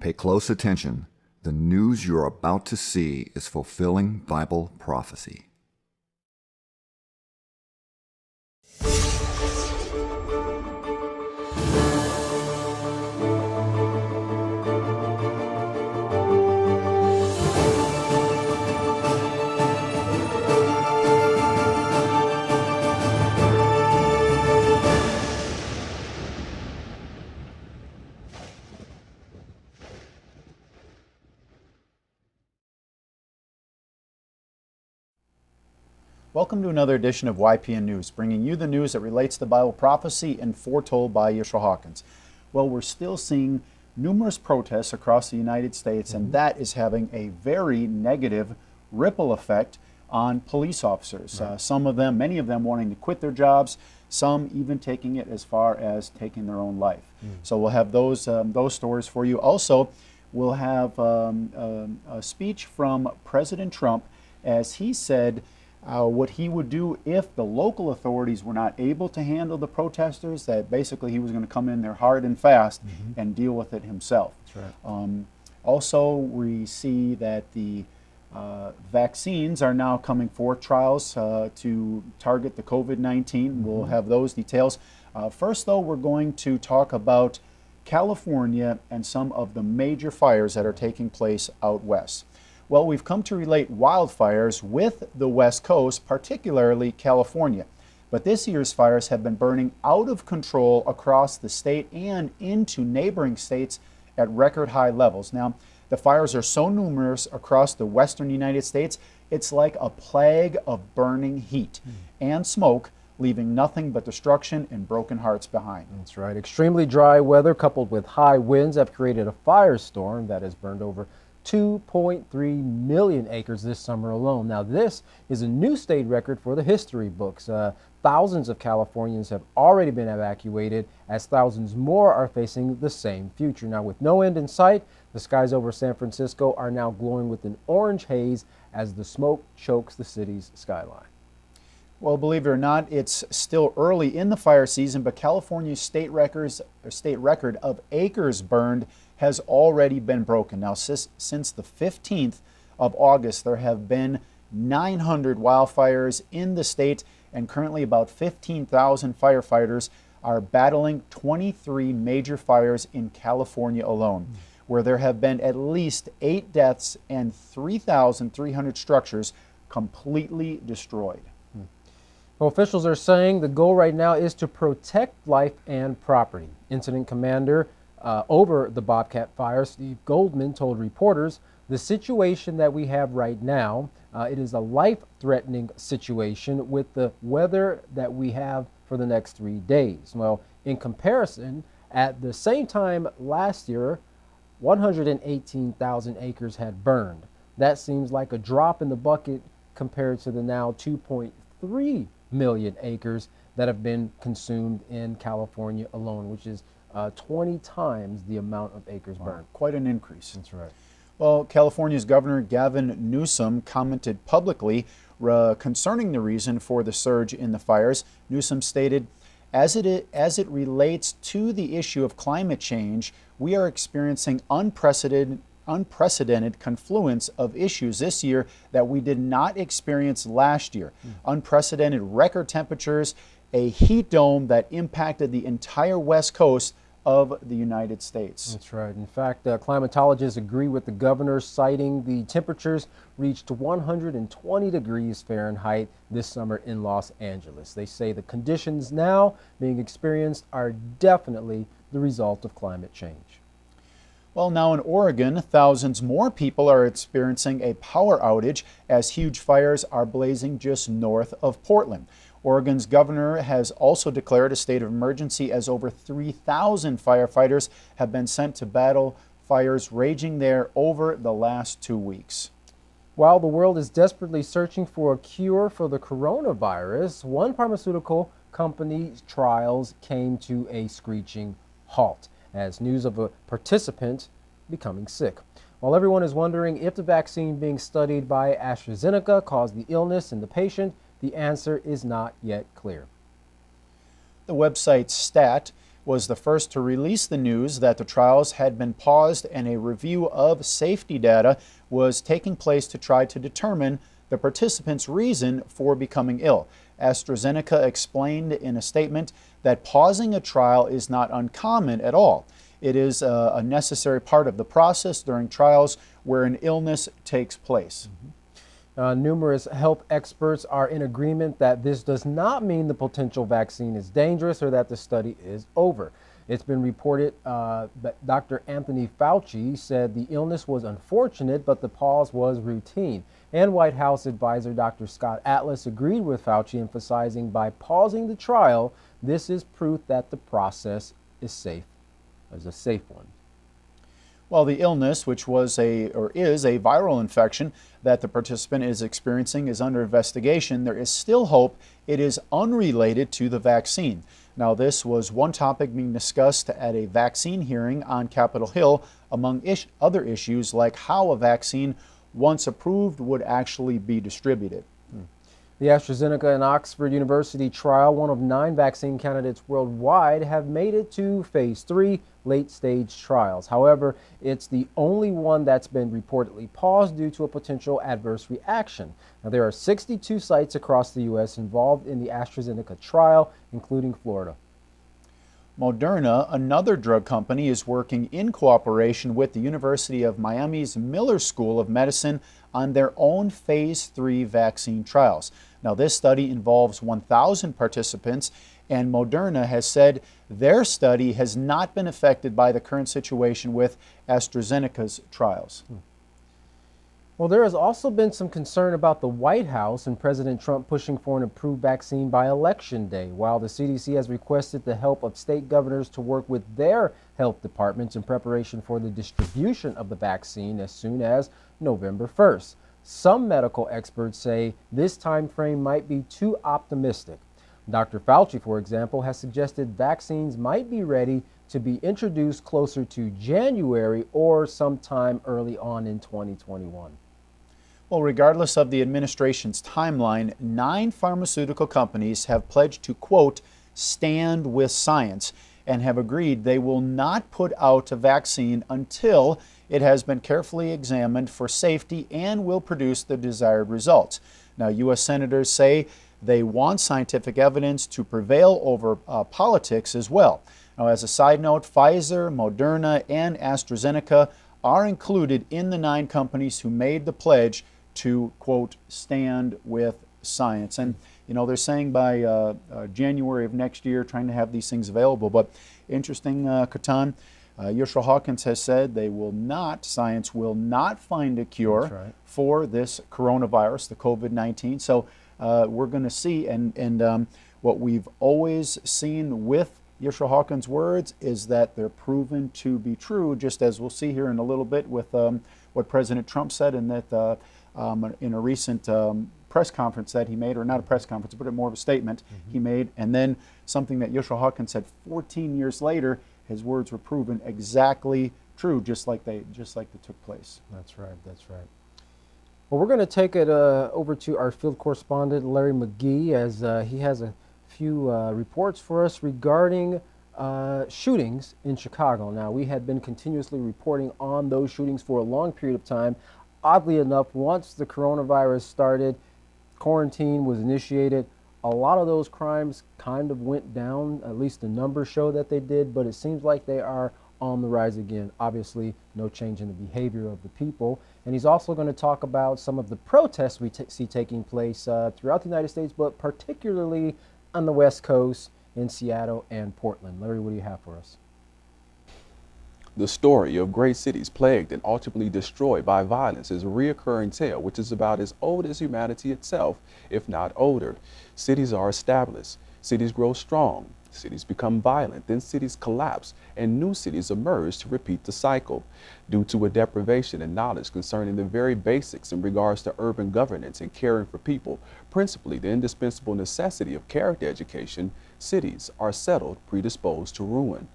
Pay close attention. The news you're about to see is fulfilling Bible prophecy. Welcome to another edition of YPN News, bringing you the news that relates to Bible prophecy and foretold by Yeshua Hawkins. Well, we're still seeing numerous protests across the United States, and that is having a very negative ripple effect on police officers. Some of them, many of them wanting to quit their jobs, some even taking it as far as taking their own life. So we'll have those stories for you. Also, we'll have a speech from President Trump as he said what he would do if the local authorities were not able to handle the protesters, that basically he was going to come in there hard and fast and deal with it himself. That's right. Also, we see that the vaccines are now coming forth, trials to target the COVID-19. We'll have those details. First, though, we're going to talk about California and some of the major fires that are taking place out west. Well, we've come to relate wildfires with the West Coast, particularly California. But this year's fires have been burning out of control across the state and into neighboring states at record high levels. Now, the fires are so numerous across the western United States, it's like a plague of burning heat and smoke, leaving nothing but destruction and broken hearts behind. That's right. Extremely dry weather coupled with high winds have created a firestorm that has burned over 2.3 million acres this summer alone. Now, this is a new state record for the history books. Thousands of Californians have already been evacuated, as thousands more are facing the same future. Now, with no end in sight, the skies over San Francisco are now glowing with an orange haze as the smoke chokes the city's skyline. Well, believe it or not, it's still early in the fire season, but California's state record of acres burned has already been broken. Now, since the 15th of August, there have been 900 wildfires in the state, and currently about 15,000 firefighters are battling 23 major fires in California alone, where there have been at least 8 deaths and 3,300 structures completely destroyed. Well, officials are saying the goal right now is to protect life and property. Incident Commander over the Bobcat fire, Steve Goldman, told reporters, the situation that we have right now, it is a life-threatening situation with the weather that we have for the next 3 days. Well, in comparison, at the same time last year, 118,000 acres had burned. That seems like a drop in the bucket compared to the now 2.3 million acres that have been consumed in California alone, which is 20 times the amount of acres burned. Quite an increase. That's right. Well, California's Governor Gavin Newsom commented publicly concerning the reason for the surge in the fires. Newsom stated, as it relates to the issue of climate change, we are experiencing unprecedented confluence of issues this year that we did not experience last year. Unprecedented record temperatures, a heat dome that impacted the entire West Coast of the United States. That's right. In fact, climatologists agree with the governor, citing the temperatures reached 120 degrees Fahrenheit this summer in Los Angeles. They say the conditions now being experienced are definitely the result of climate change. Well, now in Oregon, thousands more people are experiencing a power outage as huge fires are blazing just north of Portland. Oregon's governor has also declared a state of emergency as over 3,000 firefighters have been sent to battle fires raging there over the last 2 weeks. While the world is desperately searching for a cure for the coronavirus, one pharmaceutical company's trials came to a screeching halt as news of a participant becoming sick. While everyone is wondering if the vaccine being studied by Astrazeneca caused the illness in the patient, the answer is not yet clear. The website STAT was the first to release the news that the trials had been paused and a review of safety data was taking place to try to determine the participants' reason for becoming ill. Astrazeneca explained in a statement that pausing a trial is not uncommon at all. It is a necessary part of the process during trials where an illness takes place. Numerous health experts are in agreement that this does not mean the potential vaccine is dangerous or that the study is over. It's been reported that Dr. Anthony Fauci said the illness was unfortunate, but the pause was routine. And White House advisor Dr. Scott Atlas agreed with Fauci, emphasizing by pausing the trial, this is proof that the process is safe, as a safe one. Well, the illness, which is a viral infection that the participant is experiencing, is under investigation. There is still hope it is unrelated to the vaccine. Now, this was one topic being discussed at a vaccine hearing on Capitol Hill, among other issues like how a vaccine, once approved, would actually be distributed. The Astrazeneca and Oxford University trial, one of 9 vaccine candidates worldwide, have made it to phase 3 late-stage trials. However, it's the only one that's been reportedly paused due to a potential adverse reaction. Now, there are 62 sites across the U.S. involved in the AstraZeneca trial, including Florida. Moderna, another drug company, is working in cooperation with the University of Miami's Miller School of Medicine on their own phase 3 vaccine trials. Now, this study involves 1,000 participants, and Moderna has said their study has not been affected by the current situation with AstraZeneca's trials. Well, there has also been some concern about the White House and President Trump pushing for an approved vaccine by Election Day, while the CDC has requested the help of state governors to work with their health departments in preparation for the distribution of the vaccine as soon as November 1st. Some medical experts say this time frame might be too optimistic. Dr. Fauci, for example, has suggested vaccines might be ready to be introduced closer to January or sometime early on in 2021. Well, regardless of the administration's timeline, 9 pharmaceutical companies have pledged to, quote, stand with science, and have agreed they will not put out a vaccine until it has been carefully examined for safety and will produce the desired results. Now, U.S. senators say they want scientific evidence to prevail over politics as well. Now, as a side note, Pfizer, Moderna, and AstraZeneca are included in the 9 companies who made the pledge to, quote, stand with science. And, you know, they're saying by January of next year, trying to have these things available. But interesting, Katan, Yoshua Hawkins has said science will not find a cure for this coronavirus, the COVID-19. So we're going to see, and what we've always seen with Yoshua Hawkins' words is that they're proven to be true, just as we'll see here in a little bit with what President Trump said, and that in a recent press conference that he made, or not a press conference, but more of a statement he made, and then something that Yoshua Hawkins said 14 years later, his words were proven exactly true, just like they took place. That's right. That's right. Well, we're going to take it over to our field correspondent Larry McGee, as he has a few reports for us regarding shootings in Chicago. Now, we had been continuously reporting on those shootings for a long period of time. Oddly enough, once the coronavirus started, quarantine was initiated, a lot of those crimes kind of went down, at least the numbers show that they did, but it seems like they are on the rise again. Obviously, no change in the behavior of the people. And he's also going to talk about some of the protests we see taking place throughout the United States, but particularly on the West Coast in Seattle and Portland. Larry, what do you have for us? The story of great cities plagued and ultimately destroyed by violence is a reoccurring tale which is about as old as humanity itself, if not older. Cities are established, cities grow strong, cities become violent, then cities collapse, and new cities emerge to repeat the cycle. Due to a deprivation in knowledge concerning the very basics in regards to urban governance and caring for people, principally the indispensable necessity of character education, cities are settled predisposed to ruin.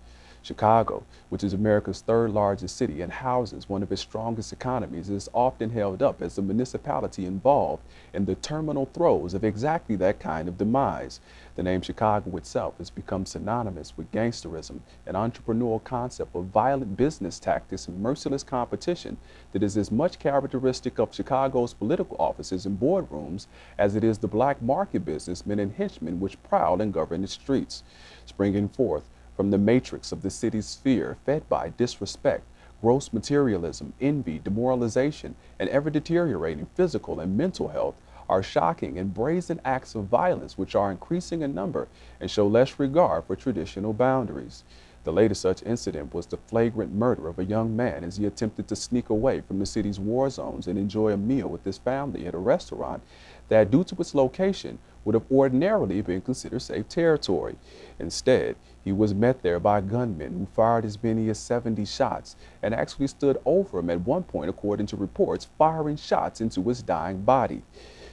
Chicago, which is America's third largest city and houses one of its strongest economies, is often held up as the municipality involved in the terminal throes of exactly that kind of demise. The name Chicago itself has become synonymous with gangsterism, an entrepreneurial concept of violent business tactics and merciless competition that is as much characteristic of Chicago's political offices and boardrooms as it is the black market businessmen and henchmen which prowl and govern its streets. Springing forth from the matrix of the city's sphere, fed by disrespect, gross materialism, envy, demoralization, and ever deteriorating physical and mental health, are shocking and brazen acts of violence which are increasing in number and show less regard for traditional boundaries. The latest such incident was the flagrant murder of a young man as he attempted to sneak away from the city's war zones and enjoy a meal with his family at a restaurant that, due to its location, would have ordinarily been considered safe territory. Instead, he was met there by gunmen who fired as many as 70 shots and actually stood over him at one point, according to reports, firing shots into his dying body.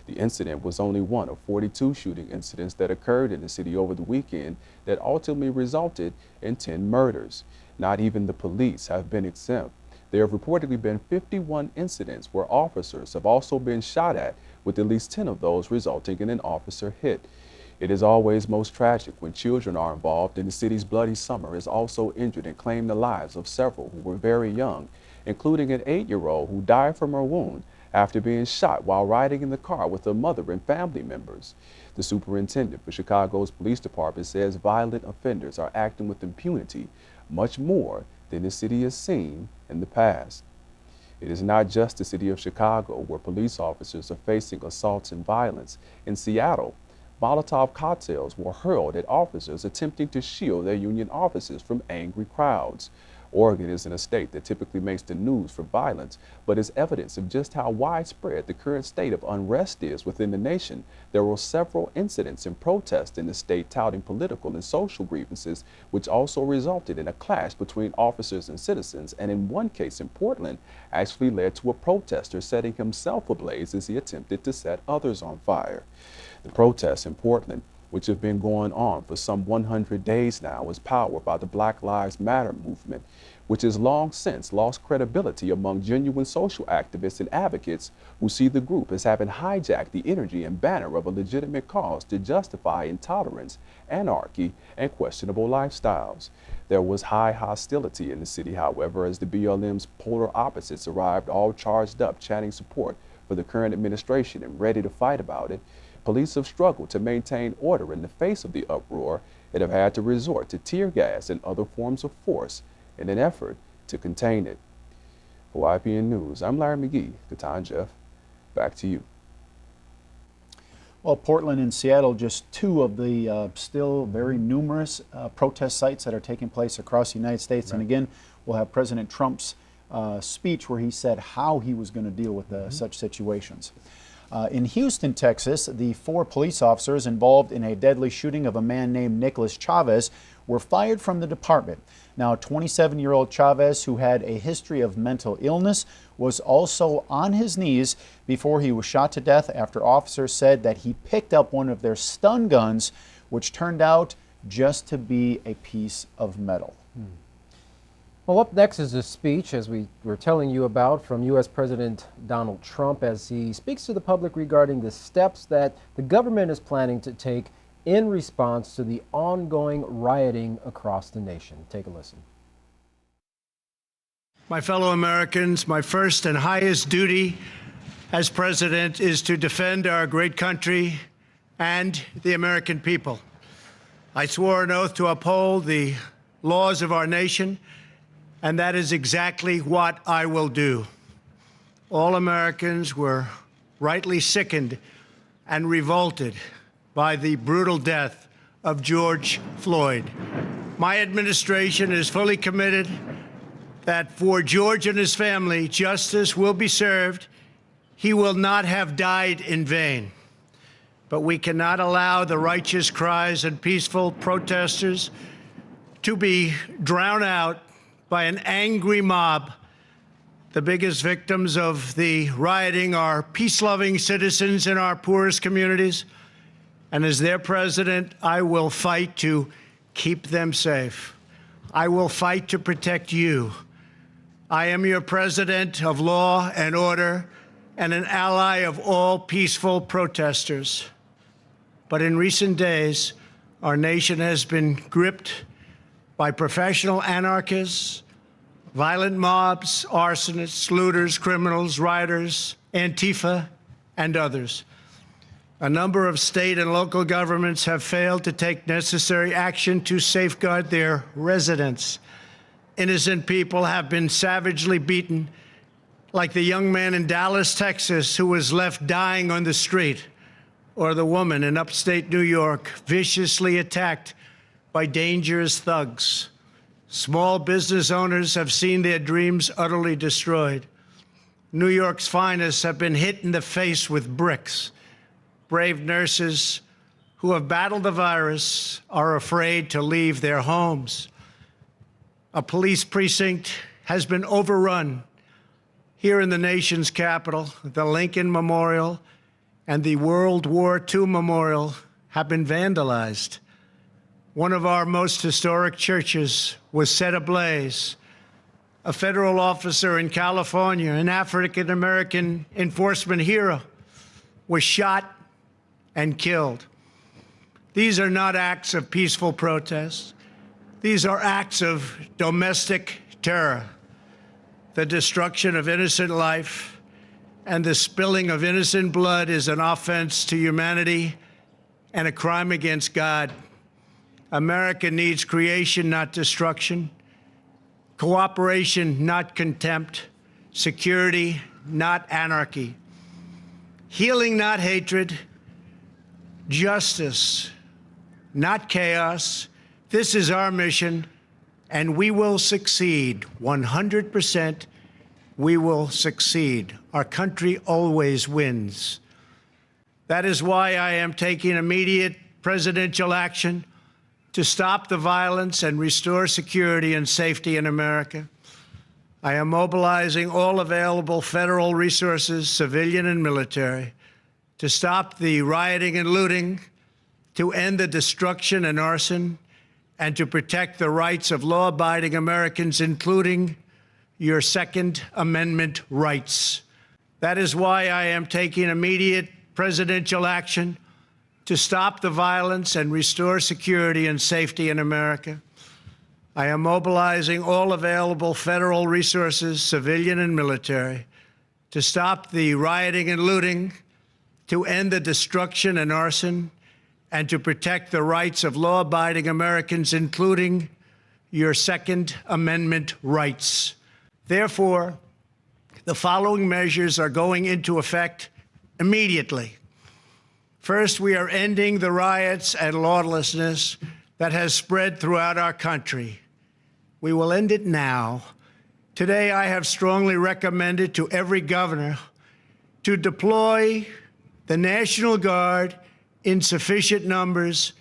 The incident was only one of 42 shooting incidents that occurred in the city over the weekend that ultimately resulted in 10 murders. Not even the police have been exempt. There have reportedly been 51 incidents where officers have also been shot at, with at least 10 of those resulting in an officer hit. It is always most tragic when children are involved, and the city's bloody summer has also injured and claimed the lives of several who were very young, including an 8-year-old who died from her wound after being shot while riding in the car with her mother and family members. The superintendent for Chicago's police department says violent offenders are acting with impunity, much more than the city has seen in the past. It is not just the city of Chicago where police officers are facing assaults and violence. In Seattle, Molotov cocktails were hurled at officers attempting to shield their union officers from angry crowds. Oregon isn't a state that typically makes the news for violence, but is evidence of just how widespread the current state of unrest is within the nation. There were several incidents and protests in the state touting political and social grievances, which also resulted in a clash between officers and citizens, and in one case in Portland, actually led to a protester setting himself ablaze as he attempted to set others on fire. The protests in Portland, which have been going on for some 100 days now, is powered by the Black Lives Matter movement, which has long since lost credibility among genuine social activists and advocates who see the group as having hijacked the energy and banner of a legitimate cause to justify intolerance, anarchy, and questionable lifestyles. There was high hostility in the city, however, as the BLM's polar opposites arrived all charged up, chanting support for the current administration and ready to fight about it. Police have struggled to maintain order in the face of the uproar and have had to resort to tear gas and other forms of force in an effort to contain it. For YPN News, I'm Larry McGee. Good time, Jeff. Back to you. Well, Portland and Seattle, just two of the still very numerous protest sites that are taking place across the United States. Right. And again, we'll have President Trump's speech where he said how he was going to deal with such situations. In Houston, Texas, the 4 police officers involved in a deadly shooting of a man named Nicholas Chavez were fired from the department. Now, 27-year-old Chavez, who had a history of mental illness, was also on his knees before he was shot to death after officers said that he picked up one of their stun guns, which turned out just to be a piece of metal. Well, up next is a speech, as we were telling you about, from U.S. President Donald Trump as he speaks to the public regarding the steps that the government is planning to take in response to the ongoing rioting across the nation. Take a listen. My fellow Americans, my first and highest duty as president is to defend our great country and the American people. I swore an oath to uphold the laws of our nation, and that is exactly what I will do. All Americans were rightly sickened and revolted by the brutal death of George Floyd. My administration is fully committed that for George and his family, justice will be served. He will not have died in vain. But we cannot allow the righteous cries and peaceful protesters to be drowned out by an angry mob. The biggest victims of the rioting are peace-loving citizens in our poorest communities. And as their president, I will fight to keep them safe. I will fight to protect you. I am your president of law and order and an ally of all peaceful protesters. But in recent days, our nation has been gripped by professional anarchists, violent mobs, arsonists, looters, criminals, rioters, Antifa, and others. A number of state and local governments have failed to take necessary action to safeguard their residents. Innocent people have been savagely beaten, like the young man in Dallas, Texas, who was left dying on the street, or the woman in upstate New York viciously attacked by dangerous thugs. Small business owners have seen their dreams utterly destroyed. New York's finest have been hit in the face with bricks. Brave nurses who have battled the virus are afraid to leave their homes. A police precinct has been overrun. Here in the nation's capital, the Lincoln Memorial and the World War II Memorial have been vandalized. One of our most historic churches was set ablaze. A federal officer in California, an African-American enforcement hero, was shot and killed. These are not acts of peaceful protest. These are acts of domestic terror. The destruction of innocent life and the spilling of innocent blood is an offense to humanity and a crime against God. America needs creation, not destruction. Cooperation, not contempt. Security, not anarchy. Healing, not hatred. Justice, not chaos. This is our mission, and we will succeed. 100%, we will succeed. Our country always wins. That is why I am taking immediate presidential action to stop the violence and restore security and safety in America. I am mobilizing all available federal resources, civilian and military, to stop the rioting and looting, to end the destruction and arson, and to protect the rights of law-abiding Americans, including your Second Amendment rights. That is why I am taking immediate presidential action to stop the violence and restore security and safety in America. I am mobilizing all available federal resources, civilian and military, to stop the rioting and looting, to end the destruction and arson, and to protect the rights of law-abiding Americans, including your Second Amendment rights. Therefore, the following measures are going into effect immediately. First, we are ending the riots and lawlessness that has spread throughout our country. We will end it now. Today, I have strongly recommended to every governor to deploy the National Guard in sufficient numbers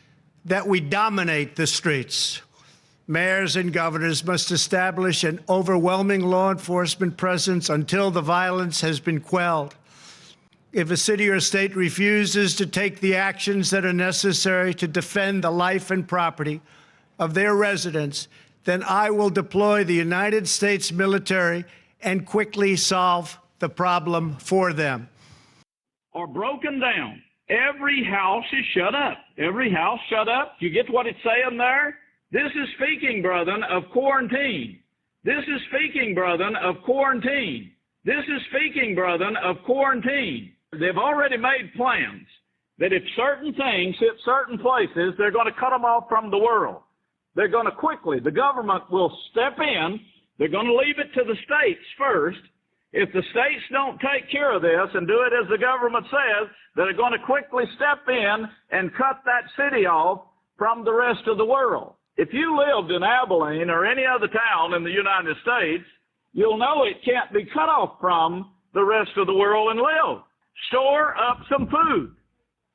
that we dominate the streets. Mayors and governors must establish an overwhelming law enforcement presence until the violence has been quelled. If a city or state refuses to take the actions that are necessary to defend the life and property of their residents, then I will deploy the United States military and quickly solve the problem for them. Are broken down. Every house is shut up. Every house shut up. You get what it's saying there? This is speaking, brethren, of quarantine. This is speaking, brethren, of quarantine. This is speaking, brethren, of quarantine. They've already made plans that if certain things hit certain places, they're going to cut them off from the world. They're going to quickly, the government will step in. They're going to leave it to the states first. If the states don't take care of this and do it as the government says, they're going to quickly step in and cut that city off from the rest of the world. If you lived in Abilene or any other town in the United States, you'll know it can't be cut off from the rest of the world and live. Store up some food.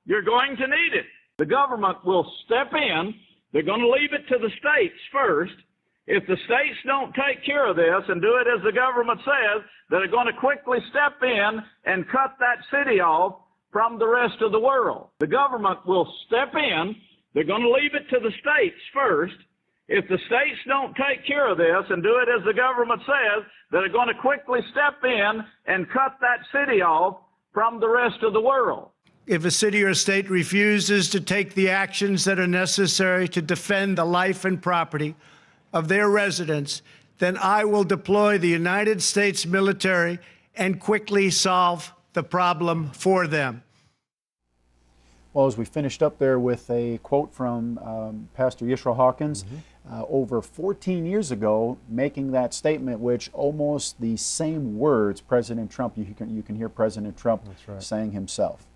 You're going to need it. The government will step in. They're going to leave it to the states first. If the states don't take care of this and do it as the government says, they're going to quickly step in and cut that city off from the rest of the world. The government will step in. They're going to leave it to the states first. If the states don't take care of this and do it as the government says, they're going to quickly step in and cut that city off from the rest of the world. If a city or state refuses to take the actions that are necessary to defend the life and property of their residents, then I will deploy the United States military and quickly solve the problem for them. Well, as we finished up there with a quote from Pastor Yisrael Hawkins, over 14 years ago, making that statement, which almost the same words President Trump, you can hear President Trump saying himself.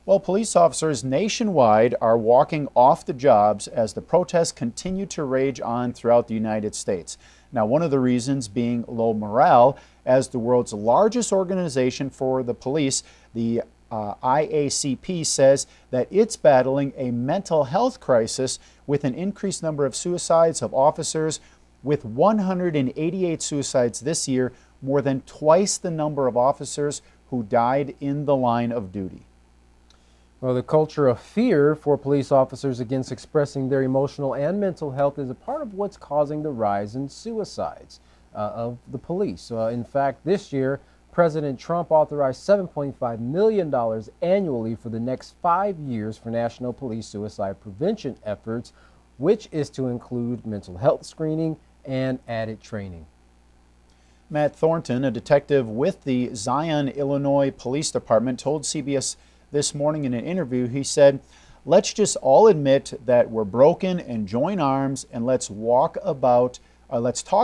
Well, police officers nationwide are walking off the jobs as the protests continue to rage on throughout the United States. Now, one of the reasons being low morale, as the world's largest organization for the police, the IACP, says that it's battling a mental health crisis with an increased number of suicides of officers, with 188 suicides this year, more than twice the number of officers who died in the line of duty. Well, the culture of fear for police officers against expressing their emotional and mental health is a part of what's causing the rise in suicides of the police. In fact, this year, President Trump authorized $7.5 million annually for the next 5 years for national police suicide prevention efforts, which is to include mental health screening and added training. Matt Thornton, a detective with the Zion, Illinois Police Department, told CBS this morning in an interview, he said, "Let's just all admit that we're broken and join arms, and let's talk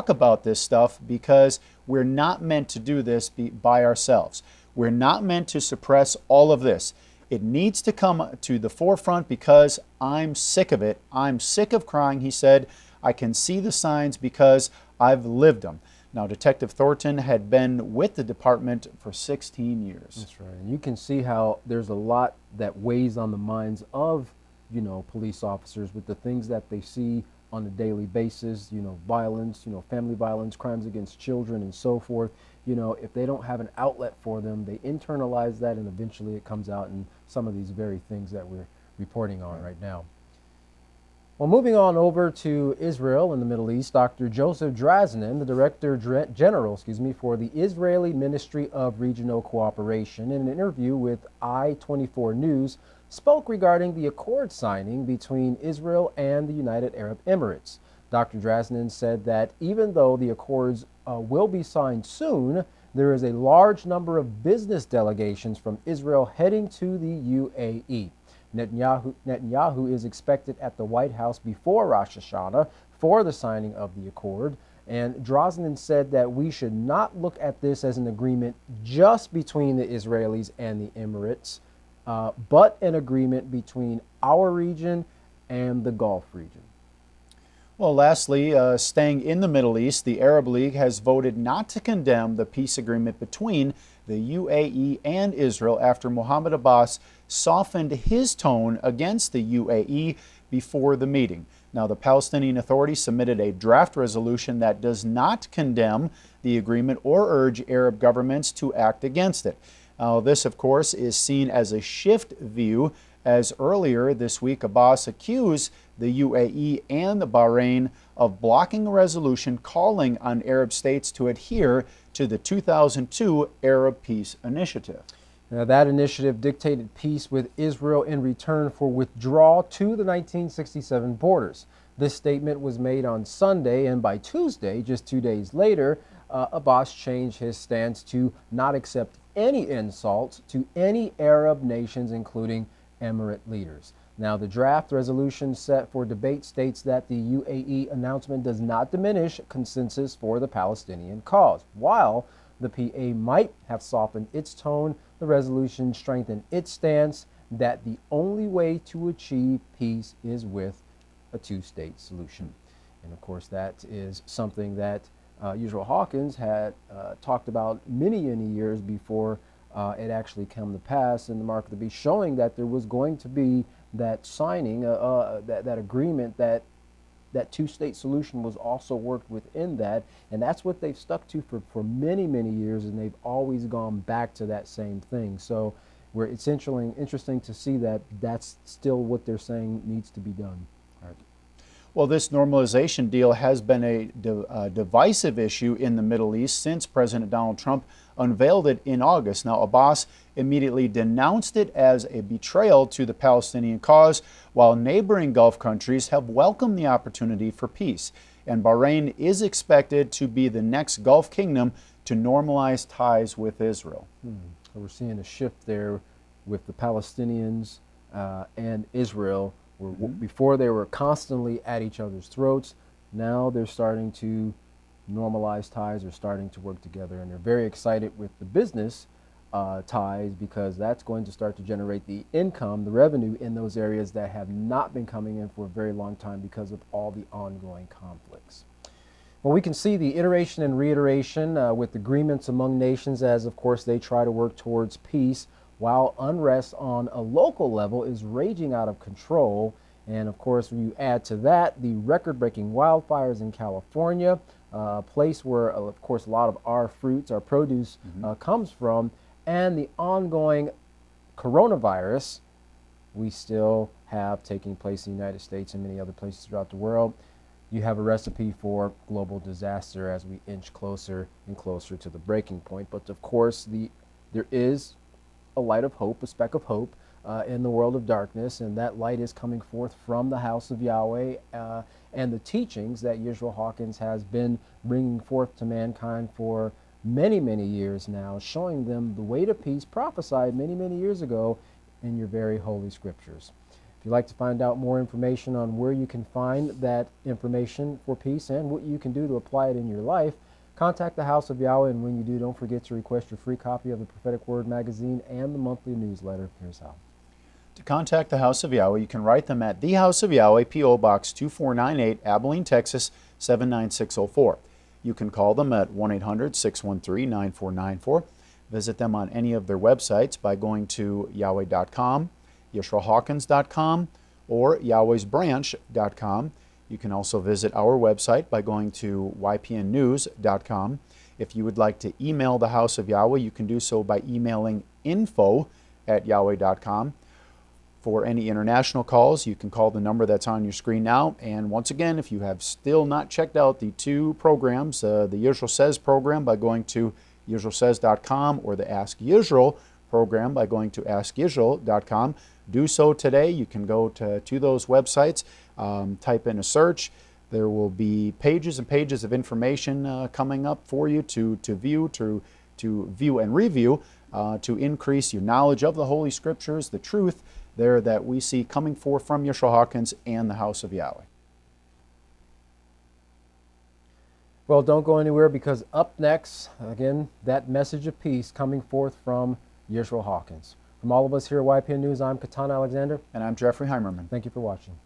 about this stuff, because we're not meant to do this by ourselves. We're not meant to suppress all of this. It needs to come to the forefront because I'm sick of it. I'm sick of crying," he said. "I can see the signs because I've lived them." Now, Detective Thornton had been with the department for 16 years. That's right. And you can see how there's a lot that weighs on the minds of, police officers with the things that they see on a daily basis, violence, family violence, crimes against children, and so forth. If they don't have an outlet for them, they internalize that, and eventually it comes out in some of these very things that we're reporting on right now. Well, moving on over to Israel and the Middle East, Dr. Joseph Drazanin, the Director General for the Israeli Ministry of Regional Cooperation, in an interview with I-24 News, spoke regarding the accord signing between Israel and the United Arab Emirates. Dr. Drazanin said that even though the accords will be signed soon, there is a large number of business delegations from Israel heading to the UAE. Netanyahu is expected at the White House before Rosh Hashanah for the signing of the accord. And Drazanin said that we should not look at this as an agreement just between the Israelis and the Emirates, but an agreement between our region and the Gulf region. Well, lastly, staying in the Middle East, the Arab League has voted not to condemn the peace agreement between the UAE and Israel after Mohammed Abbas softened his tone against the UAE before the meeting. Now, the Palestinian Authority submitted a draft resolution that does not condemn the agreement or urge Arab governments to act against it. This, of course, is seen as a shift view, as earlier this week Abbas accused the UAE and the Bahrain of blocking a resolution calling on Arab states to adhere to the 2002 Arab Peace Initiative. Now, that initiative dictated peace with Israel in return for withdrawal to the 1967 borders. This statement was made on Sunday, and by Tuesday, just 2 days later, Abbas changed his stance to not accept any insults to any Arab nations, including Emirate leaders. Now, the draft resolution set for debate states that the UAE announcement does not diminish consensus for the Palestinian cause. While the PA might have softened its tone, the resolution strengthened its stance that the only way to achieve peace is with a two-state solution. And of course, that is something that Yisrael Hawkins had talked about many years before it actually came to pass in the mark of the beast, showing that there was going to be that signing, that agreement, that two-state solution was also worked within that. And that's what they've stuck to for many years, and they've always gone back to that same thing. So it's interesting to see that that's still what they're saying needs to be done. Well, this normalization deal has been a divisive issue in the Middle East since President Donald Trump unveiled it in August. Now, Abbas immediately denounced it as a betrayal to the Palestinian cause, while neighboring Gulf countries have welcomed the opportunity for peace. And Bahrain is expected to be the next Gulf kingdom to normalize ties with Israel. So we're seeing a shift there with the Palestinians and Israel. Before they were constantly at each other's throats. Now they're starting to normalize ties, they're starting to work together, and they're very excited with the business ties, because that's going to start to generate the income, the revenue in those areas that have not been coming in for a very long time because of all the ongoing conflicts. Well, we can see the iteration and reiteration with agreements among nations as, of course, they try to work towards peace, while unrest on a local level is raging out of control. And of course, when you add to that the record-breaking wildfires in California, a place where, of course, a lot of our fruits, our produce comes from, and the ongoing coronavirus we still have taking place in the United States and many other places throughout the world, you have a recipe for global disaster as we inch closer and closer to the breaking point. But of course, there is a light of hope, a speck of hope in the world of darkness, and that light is coming forth from the house of Yahweh and the teachings that Yisrael Hawkins has been bringing forth to mankind for many, many years now, showing them the way to peace prophesied many, many years ago in your very holy scriptures. If you'd like to find out more information on where you can find that information for peace and what you can do to apply it in your life, contact the House of Yahweh, and when you do, don't forget to request your free copy of the Prophetic Word magazine and the monthly newsletter. Here's how. To contact the House of Yahweh, you can write them at the House of Yahweh, P.O. Box 2498, Abilene, Texas 79604. You can call them at 1-800-613-9494. Visit them on any of their websites by going to yahweh.com, yisraelhawkins.com, or yahwehsbranch.com. You can also visit our website by going to ypnnews.com. If you would like to email the House of Yahweh, you can do so by emailing info@yahweh.com. For any international calls, you can call the number that's on your screen now. And once again, if you have still not checked out the two programs, the Yisrael Says program by going to yisraelsays.com, or the Ask Yisrael program by going to askyisrael.com, do so today. You can go to those websites, type in a search. There will be pages and pages of information coming up for you to view and review, to increase your knowledge of the Holy Scriptures, the truth there that we see coming forth from Yisrael Hawkins and the House of Yahweh. Well, don't go anywhere, because up next, again, that message of peace coming forth from Yisrael Hawkins. From all of us here at YPN News, I'm Katan Alexander. And I'm Jeffrey Heimerman. Thank you for watching.